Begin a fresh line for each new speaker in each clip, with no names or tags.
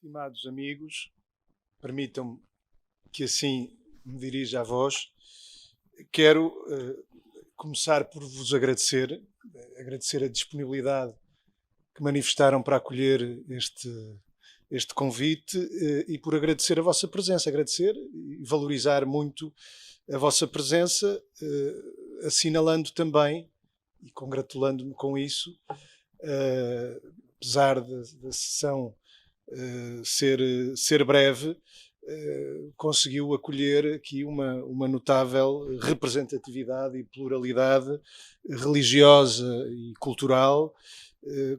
Estimados amigos, permitam-me que assim me dirija a vós. Quero começar por vos agradecer a disponibilidade que manifestaram para acolher este convite e por agradecer a vossa presença, agradecer e valorizar muito a vossa presença, assinalando também e congratulando-me com isso, apesar da sessão ser breve, conseguiu acolher aqui uma notável representatividade e pluralidade religiosa e cultural,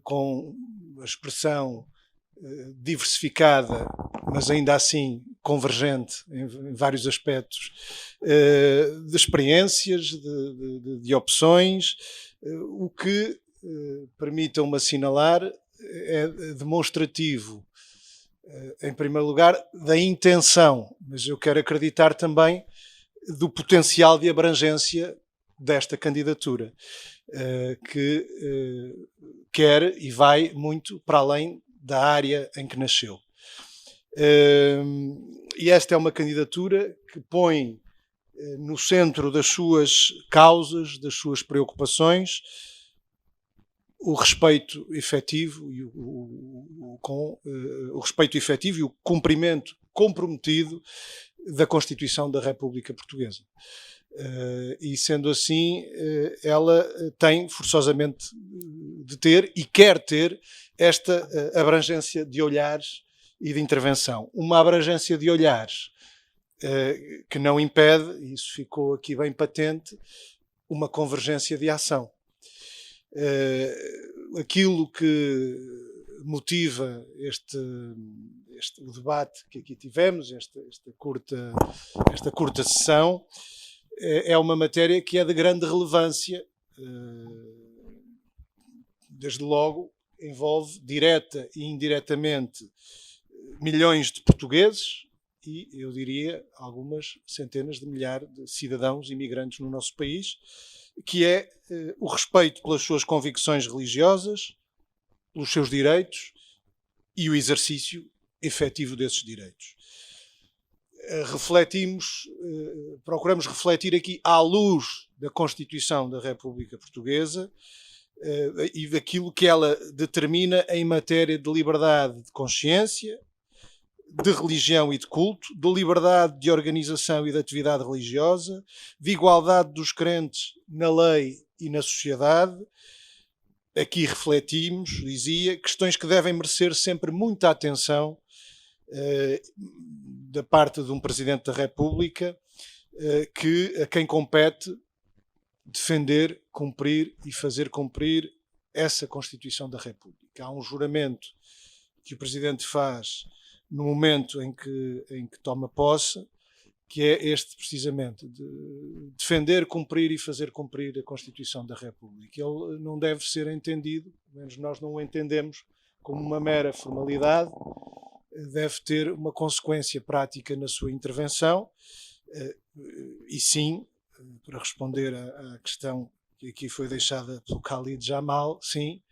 com a expressão diversificada, mas ainda assim convergente em vários aspectos, de experiências, de opções, o que, permitam-me assinalar, é demonstrativo, em primeiro lugar, da intenção, mas eu quero acreditar também do potencial de abrangência desta candidatura, que quer e vai muito para além da área em que nasceu. E esta é uma candidatura que põe no centro das suas causas, das suas preocupações, o respeito efetivo e o respeito efetivo e o cumprimento comprometido da Constituição da República Portuguesa. E sendo assim, ela tem forçosamente de ter e quer ter esta abrangência de olhares e de intervenção. Uma abrangência de olhares que não impede, e isso ficou aqui bem patente, uma convergência de ação. Aquilo que motiva o debate que aqui tivemos, esta curta sessão, é uma matéria que é de grande relevância. Desde logo, envolve direta e indiretamente milhões de portugueses e, eu diria, algumas centenas de milhares de cidadãos imigrantes no nosso país, que é o respeito pelas suas convicções religiosas, pelos seus direitos e o exercício efetivo desses direitos. Procuramos refletir aqui à luz da Constituição da República Portuguesa e daquilo que ela determina em matéria de liberdade de consciência, de religião e de culto, de liberdade de organização e de atividade religiosa, de igualdade dos crentes na lei e na sociedade. Aqui refletimos, dizia, questões que devem merecer sempre muita atenção da parte de um Presidente da República, a quem compete defender, cumprir e fazer cumprir essa Constituição da República. Há um juramento que o Presidente faz no momento em que toma posse, que é este precisamente, de defender, cumprir e fazer cumprir a Constituição da República. Ele não deve ser entendido, pelo menos nós não o entendemos, como uma mera formalidade, deve ter uma consequência prática na sua intervenção, e sim, para responder à questão que aqui foi deixada pelo Khalid Jamal, sim,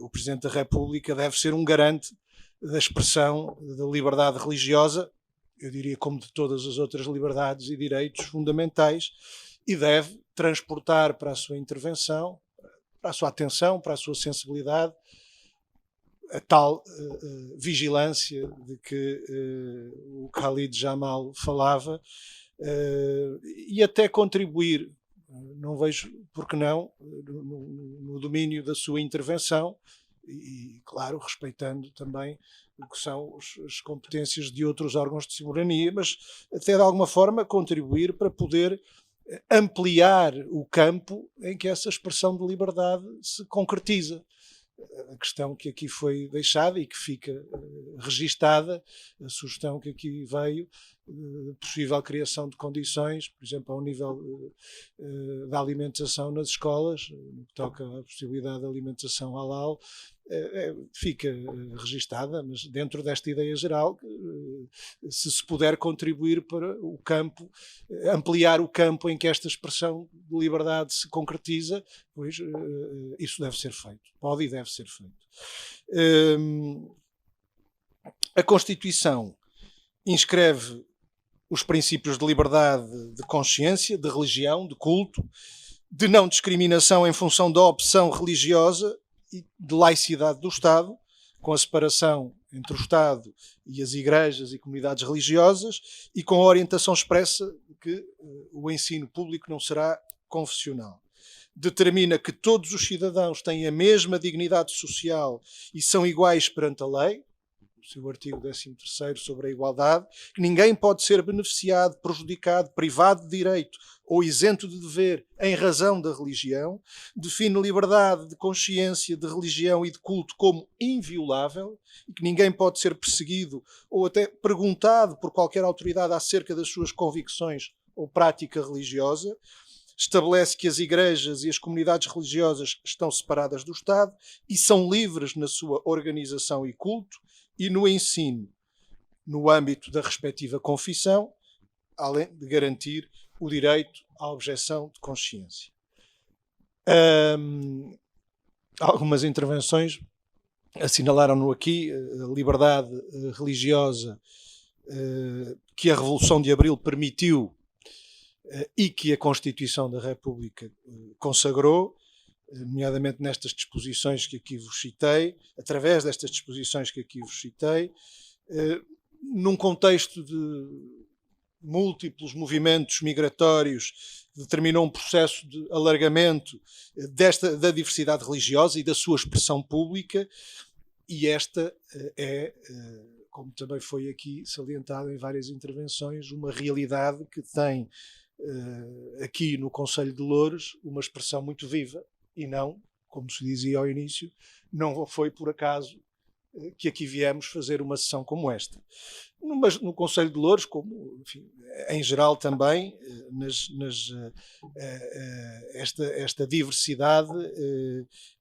o Presidente da República deve ser um garante da expressão da liberdade religiosa, eu diria como de todas as outras liberdades e direitos fundamentais, e deve transportar para a sua intervenção, para a sua atenção, para a sua sensibilidade, a tal vigilância de que o Khalid Jamal falava, e até contribuir, não vejo por que não, no domínio da sua intervenção, e, claro, respeitando também o que são as competências de outros órgãos de soberania, mas até de alguma forma contribuir para poder ampliar o campo em que essa expressão de liberdade se concretiza. A questão que aqui foi deixada e que fica registada, a sugestão que aqui veio, possível criação de condições, por exemplo, ao nível da alimentação nas escolas, no que toca à possibilidade de alimentação halal, fica registada, mas dentro desta ideia geral, se puder contribuir para o campo, ampliar o campo em que esta expressão de liberdade se concretiza, pois isso deve ser feito, pode e deve ser feito. A Constituição inscreve os princípios de liberdade de consciência, de religião, de culto, de não discriminação em função da opção religiosa e de laicidade do Estado, com a separação entre o Estado e as igrejas e comunidades religiosas, e com a orientação expressa de que o ensino público não será confessional. Determina que todos os cidadãos têm a mesma dignidade social e são iguais perante a lei, o seu artigo 13º sobre a igualdade, que ninguém pode ser beneficiado, prejudicado, privado de direito ou isento de dever em razão da religião, define liberdade de consciência, de religião e de culto como inviolável, e que ninguém pode ser perseguido ou até perguntado por qualquer autoridade acerca das suas convicções ou prática religiosa. Estabelece que as igrejas e as comunidades religiosas estão separadas do Estado e são livres na sua organização e culto e no ensino, no âmbito da respectiva confissão, além de garantir o direito à objeção de consciência. Algumas intervenções assinalaram-no aqui, a liberdade religiosa que a Revolução de Abril permitiu e que a Constituição da República consagrou, nomeadamente nestas disposições que aqui vos citei, através destas disposições que aqui vos citei, num contexto de múltiplos movimentos migratórios, determinou um processo de alargamento da diversidade religiosa e da sua expressão pública, e esta é, como também foi aqui salientado em várias intervenções, uma realidade que tem aqui no Conselho de Loures uma expressão muito viva, e não, como se dizia ao início, não foi por acaso que aqui viemos fazer uma sessão como esta. Mas no Conselho de Loures, como enfim, em geral também, esta diversidade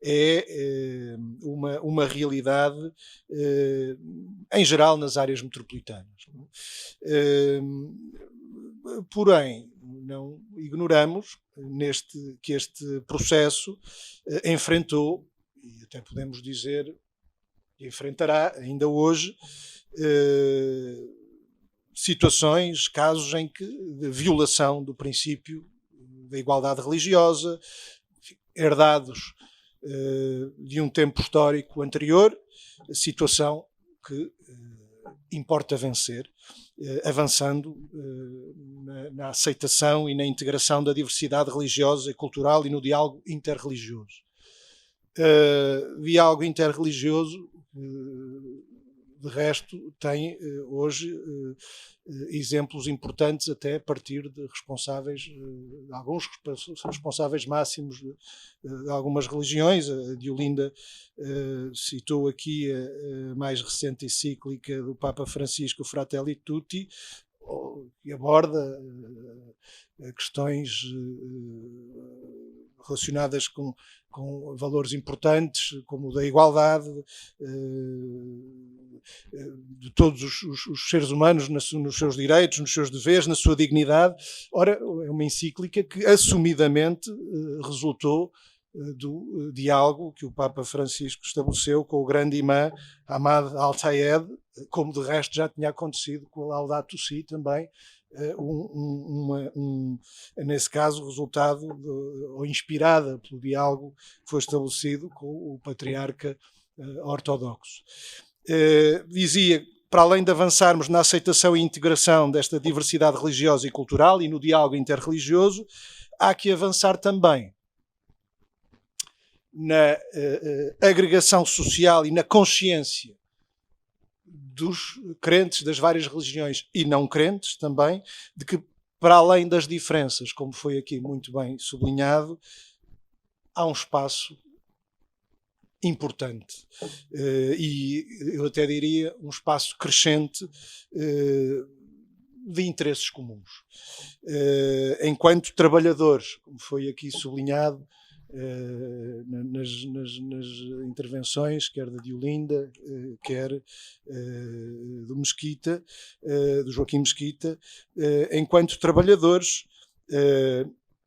é uma realidade, em geral, nas áreas metropolitanas. Porém, não ignoramos que este processo enfrentou, e até podemos dizer que enfrentará ainda hoje, situações, casos em que de violação do princípio da igualdade religiosa, herdados de um tempo histórico anterior, situação que importa vencer, avançando na aceitação e na integração da diversidade religiosa e cultural e no diálogo interreligioso. Diálogo interreligioso, de resto, tem hoje exemplos importantes até a partir de responsáveis, de alguns responsáveis máximos de algumas religiões. A Diolinda citou aqui a mais recente encíclica do Papa Francisco, Fratelli Tutti, que aborda questões relacionadas com valores importantes, como o da igualdade de todos os seres humanos nos seus direitos, nos seus deveres, na sua dignidade. Ora, é uma encíclica que assumidamente resultou do diálogo que o Papa Francisco estabeleceu com o grande imã Ahmad Al-Tayeb, como de resto já tinha acontecido com a Laudato Si também, nesse caso, resultado ou inspirada pelo diálogo que foi estabelecido com o patriarca ortodoxo. Dizia, para além de avançarmos na aceitação e integração desta diversidade religiosa e cultural e no diálogo interreligioso, há que avançar também na agregação social e na consciência dos crentes das várias religiões e não crentes também, de que, para além das diferenças, como foi aqui muito bem sublinhado, há um espaço importante e eu até diria um espaço crescente de interesses comuns. Enquanto trabalhadores, como foi aqui sublinhado nas intervenções, quer da Diolinda, quer do Mesquita, do Joaquim Mesquita, enquanto trabalhadores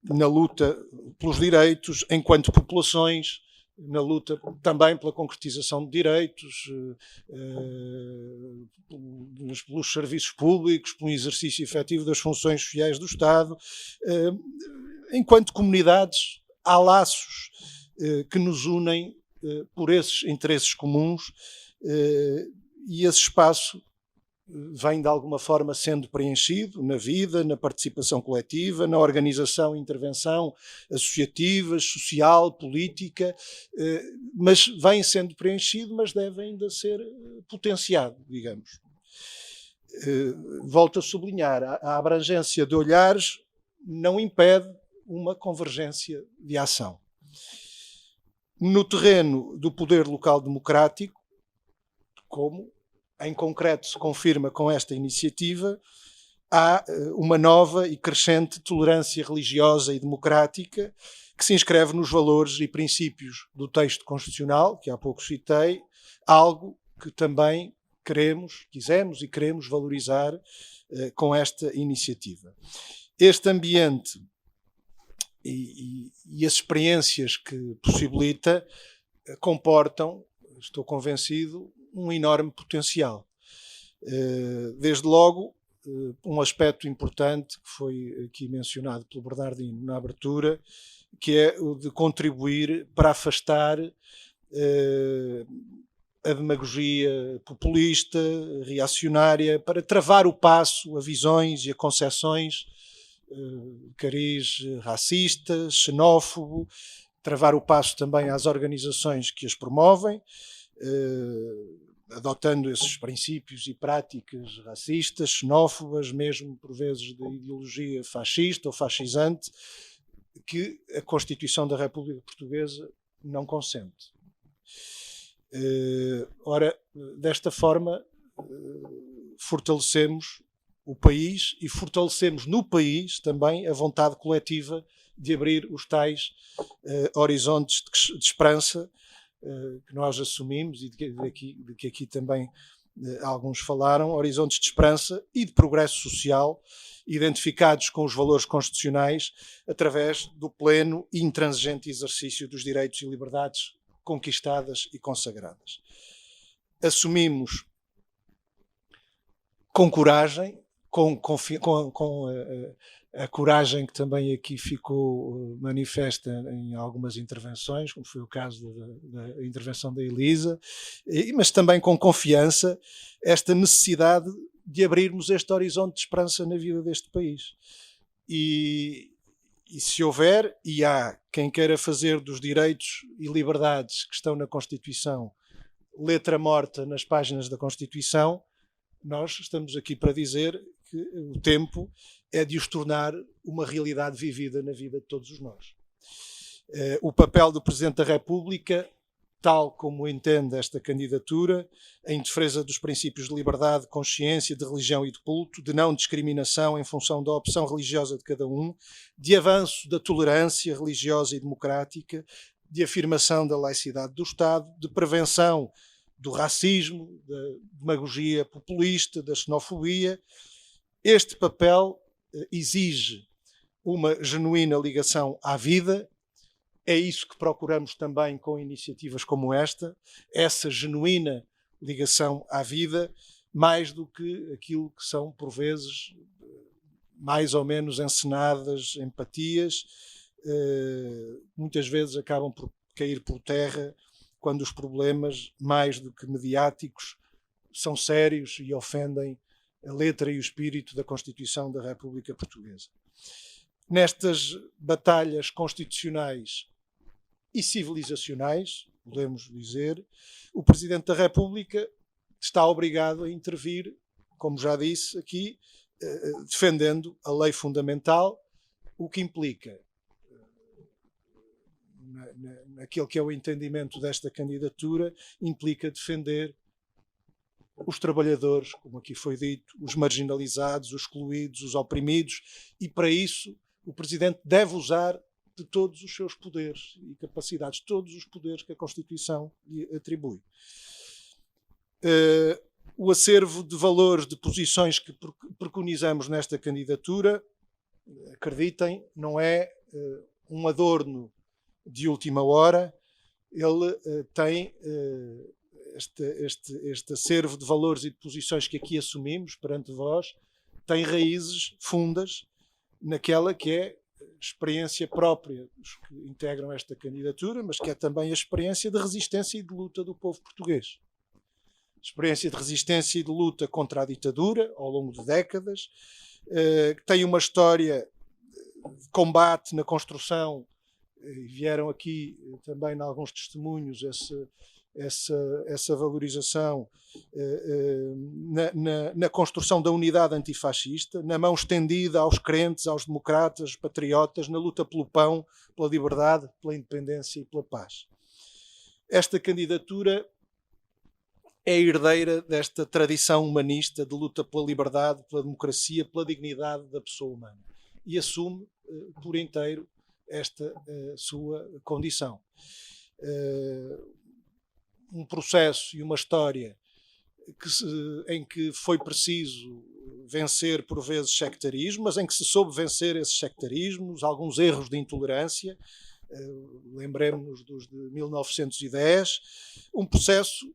na luta pelos direitos, enquanto populações na luta também pela concretização de direitos, pelos serviços públicos, pelo exercício efetivo das funções sociais do Estado. Enquanto comunidades, há laços que nos unem por esses interesses comuns, e esse espaço vem de alguma forma sendo preenchido na vida, na participação coletiva, na organização e intervenção associativa, social, política, mas vem sendo preenchido, mas deve ainda ser potenciado, digamos. Volto a sublinhar, a abrangência de olhares não impede uma convergência de ação. No terreno do poder local democrático, como em concreto se confirma com esta iniciativa, há uma nova e crescente tolerância religiosa e democrática que se inscreve nos valores e princípios do texto constitucional, que há pouco citei, algo que também quisemos e queremos valorizar com esta iniciativa. Este ambiente e as experiências que possibilita comportam, estou convencido, um enorme potencial. Desde logo, um aspecto importante que foi aqui mencionado pelo Bernardino na abertura, que é o de contribuir para afastar a demagogia populista, reacionária, para travar o passo a visões e a concepções cariz racista, xenófobo, travar o passo também às organizações que as promovem, adotando esses princípios e práticas racistas, xenófobas, mesmo por vezes de ideologia fascista ou fascisante, que a Constituição da República Portuguesa não consente. Ora, desta forma, fortalecemos o país e fortalecemos no país também a vontade coletiva de abrir os tais horizontes de esperança que nós assumimos e de que aqui também alguns falaram, horizontes de esperança e de progresso social identificados com os valores constitucionais através do pleno e intransigente exercício dos direitos e liberdades conquistadas e consagradas. Assumimos com coragem, com a coragem que também aqui ficou manifesta em algumas intervenções, como foi o caso da intervenção da Elisa, mas também com confiança, esta necessidade de abrirmos este horizonte de esperança na vida deste país. E se houver, e há quem queira fazer dos direitos e liberdades que estão na Constituição letra morta nas páginas da Constituição, nós estamos aqui para dizer que o tempo é de os tornar uma realidade vivida na vida de todos nós. O papel do Presidente da República, tal como entende esta candidatura, em defesa dos princípios de liberdade, consciência, de religião e de culto, de não discriminação em função da opção religiosa de cada um, de avanço da tolerância religiosa e democrática, de afirmação da laicidade do Estado, de prevenção do racismo, da demagogia populista, da xenofobia. Este papel exige uma genuína ligação à vida. É isso que procuramos também com iniciativas como esta, essa genuína ligação à vida, mais do que aquilo que são, por vezes, mais ou menos encenadas empatias, muitas vezes acabam por cair por terra quando os problemas, mais do que mediáticos, são sérios e ofendem a letra e o espírito da Constituição da República Portuguesa. Nestas batalhas constitucionais e civilizacionais, podemos dizer, o Presidente da República está obrigado a intervir, como já disse aqui, defendendo a lei fundamental, o que implica, naquilo que é o entendimento desta candidatura, implica defender os trabalhadores, como aqui foi dito, os marginalizados, os excluídos, os oprimidos, e para isso o Presidente deve usar de todos os seus poderes e capacidades, todos os poderes que a Constituição lhe atribui. O acervo de valores, de posições que preconizamos nesta candidatura, acreditem, não é um adorno de última hora, ele tem este acervo de valores e de posições que aqui assumimos perante vós tem raízes fundas naquela que é a experiência própria dos que integram esta candidatura, mas que é também a experiência de resistência e de luta do povo português. Experiência de resistência e de luta contra a ditadura ao longo de décadas, que tem uma história de combate na construção, e vieram aqui também em alguns testemunhos essa valorização na construção da unidade antifascista, na mão estendida aos crentes, aos democratas, patriotas, na luta pelo pão, pela liberdade, pela independência e pela paz. Esta candidatura é herdeira desta tradição humanista de luta pela liberdade, pela democracia, pela dignidade da pessoa humana e assume por inteiro esta sua condição. Um processo e uma história em que foi preciso vencer por vezes sectarismo, mas em que se soube vencer esses sectarismos, alguns erros de intolerância, lembremos-nos dos de 1910, um processo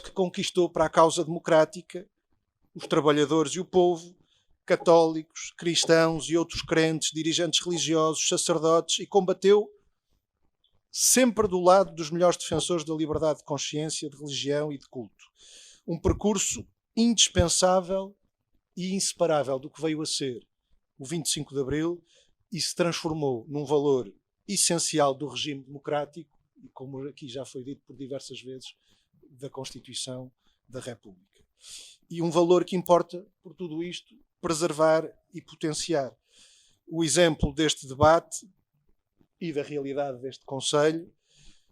que conquistou para a causa democrática os trabalhadores e o povo, católicos, cristãos e outros crentes, dirigentes religiosos, sacerdotes, e combateu sempre do lado dos melhores defensores da liberdade de consciência, de religião e de culto. Um percurso indispensável e inseparável do que veio a ser o 25 de Abril e se transformou num valor essencial do regime democrático e, como aqui já foi dito por diversas vezes, da Constituição da República. E um valor que importa, por tudo isto, preservar e potenciar. O exemplo deste debate e da realidade deste Conselho,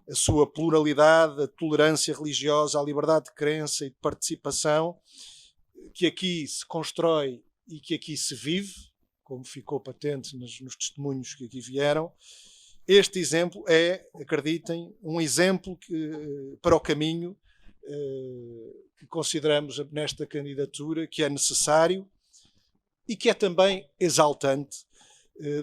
a sua pluralidade, a tolerância religiosa, a liberdade de crença e de participação, que aqui se constrói e que aqui se vive, como ficou patente nos testemunhos que aqui vieram. Este exemplo é, acreditem, um exemplo para o caminho que consideramos nesta candidatura que é necessário e que é também exaltante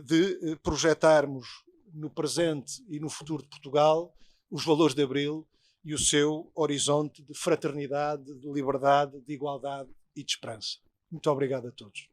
de projetarmos no presente e no futuro de Portugal os valores de Abril e o seu horizonte de fraternidade, de liberdade, de igualdade e de esperança. Muito obrigado a todos.